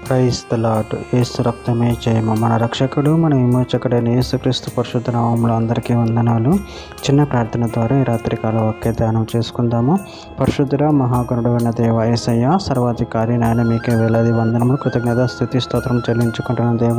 Praise the lord. యేసు రక్తమే జయము. మన రక్షకుడు మన విమోచకుడైన యేసుక్రీస్తు పరిశుద్ధ నామములో అందరికీ వందనాలు. చిన్న ప్రార్థన ద్వారా ఈ రాత్రికాల వాక్య ధ్యానం చేసుకుందాము. పరిశుద్ధుడ మహాగణుడైన దేవ యేసయ్య, సర్వాధికారి నాయన, మీకే వేలాది వందనములు, కృతజ్ఞత, స్తుతి, స్తోత్రం చెల్లించుకుంటున్న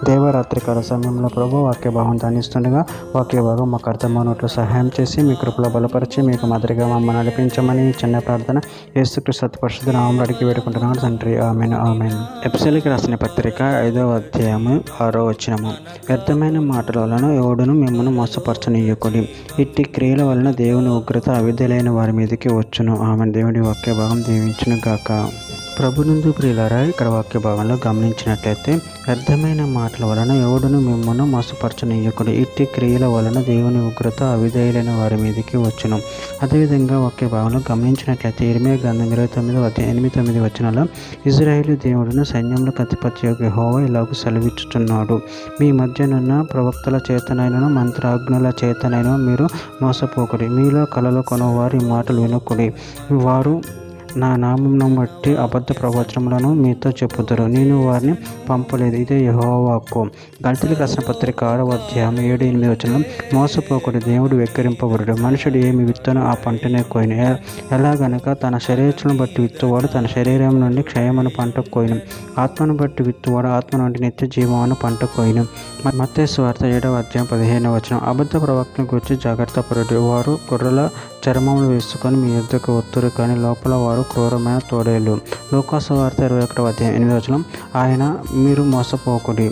దేవ రాత్రికాల సమయంలో ప్రభు వాక్య భావం ధ్యానిస్తుండగా వాక్య భాగం మాకు అర్థమైనట్లు సహాయం చేసి మీ కృపలో బలపరిచి మీకు మాదిరిగా మమ్మల్ని నడిపించమని చిన్న ప్రార్థన యేసుక్రీస్తు పరిశుద్ధ నామములో అడిగి వేడుకుంటున్నాను తండ్రి. ఆమేన్ ఆమేన్. ఎఫెసీయులకు రాసిన పత్రిక 5వ అధ్యాయము 6వ వచనము. వ్యర్థమైన మాటల వలన ఎవడును మిమ్మల్ని మోసపరచనీయకుడి, ఇట్టి క్రియల వలన దేవుని ఉగ్రత అవిధులైన వారి మీదకి వచ్చును. ఆమేన్. దేవుడి వాక్య భాగం దీవించును గాక. ప్రభునందు ప్రియులారా, ఇక్కడ వాక్య భాగంలో గమనించినట్లయితే వ్యర్థమైన మాటల వలన ఎవడును మిమ్మల్ని మోసపరచనీయకుడు, ఇట్టి క్రియల వలన దేవుని ఉగ్రత అవిధేయులైన వారి మీదకి వచ్చును. అదేవిధంగా వాక్య భాగంలో గమనించినట్లయితే ఇర్మీయా గ్రంథం 29:8-9 వచనాల్లో ఇజ్రాయేలు దేవుడును సైన్యములకు అధిపతి యెహోవా ఇలాగూ సెలవిచ్చుచున్నాడు, మీ మధ్యనున్న ప్రవక్తల చేతనైనను మంత్రాజ్ఞుల చేతనైనను మీరు మోసపోకుడి. మీలో కలలు కొనువారి మాటలు వినకుడి, వారు నా నామమును బట్టి అబద్ధ ప్రవచనములను మీతో చెప్పుదురు, నేను వారిని పంపలేదు. ఇదే యెహోవా వాక్కు. గళతీయులకు రాసిన పత్రిక 6వ అధ్యాయం 7-8 వచనం. మోసపోకుడి, దేవుడు వెక్కిరింపబడుడు, మనుషుడు ఏమి విత్తనో ఆ పంటనే కోయును. ఎలాగనక తన శరీరమును బట్టి విత్తువాడు తన శరీరం నుండి క్షయమును పంట కోయును, ఆత్మను బట్టి విత్తువాడు ఆత్మ నుండి నిత్య జీవమును పంట కోయును. మత్తయి సువార్త 7వ అధ్యాయం 15వ వచనం. అబద్ధ ప్రవక్తను గురించి జాగ్రత్త పడుడి, వారు గొర్రెల చర్మములు వేసుకొని మీ యుద్ధకు వత్తురు, కానీ లోపల వారు క్రూరమైన తోడేళ్ళు. లూకా సువార్త 21వ అధ్యాయం 8వ వచనం. ఆయన మీరు మోసపోకుడి,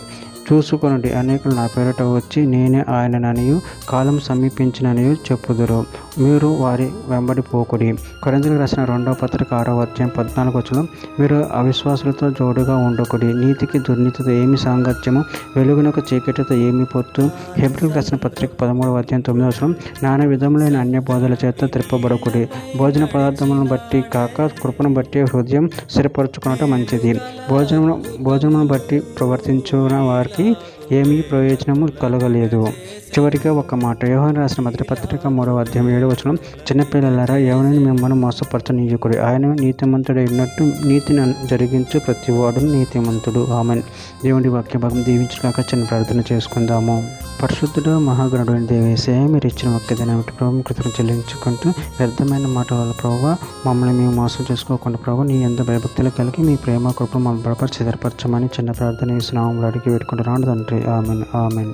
చూసుకొనుడి, అనేకులు నా పేరిట వచ్చి నేనే ఆయనననియు కాలం సమీపించిననియు చెప్పుదురు, మీరు వారి వెంబడి పోకుడి. కొరింథీయులకు రాసిన 2వ పత్రిక 6వ అధ్యాయం 14వ వచనం. మీరు అవిశ్వాసులతో జోడుగా ఉండకుడి, నీతికి దుర్నీతితో ఏమి సాంగత్యము, వెలుగునకు చీకటితో ఏమి పొత్తు. హెబ్రీయులకు రాసిన పత్రిక 13వ అధ్యాయం 9వ వచనం. నానా విధములైన అన్య బోధల చేత త్రిప్పబడకుడి, భోజన పదార్థములను బట్టి కాక కృపను బట్టి హృదయం స్థిరపరచుకునటం మంచిది. భోజనమును బట్టి ప్రవర్తించున్న వారికి ఏమీ ప్రయోజనము కలగలేదు. చివరిగా ఒక మాట. యోహాను రాసిన మొదటి పత్రిక 3వ అధ్యాయం 7వ వచనం. చిన్నపిల్లలారా, ఎవరిని మిమ్మల్ని మోసపరచనీయకుడి, ఆయన నీతిమంతుడు అయినట్టు నీతిని జరిగించు ప్రతివాడు నీతిమంతుడు. ఆమేన్. దేవుడి వాక్య భాగం దీవించగాక. చిన్న ప్రార్థన చేసుకుందాము. పరిశుద్ధుడు మహాగణుడైన దేవేశయ్య, మీరు ఇచ్చిన వాక్య దినానికి ప్రభు కృతజ్ఞతలు చెల్లించుకుంటూ వ్యర్థమైన మాటల వల్ల ప్రభు మమ్మల్ని మేము మోసం చేసుకోకుండా ప్రభు నీ ఎంత భయభక్తులు కలిగి మీ ప్రేమ కృప మమ్మల్ని బలపరిచి సిద్ధపరచమని చిన్న ప్రార్థన ఈ నామములో అడిగి పెట్టుకుంటున్నాను తండ్రి. ఆమేన్ ఆమేన్.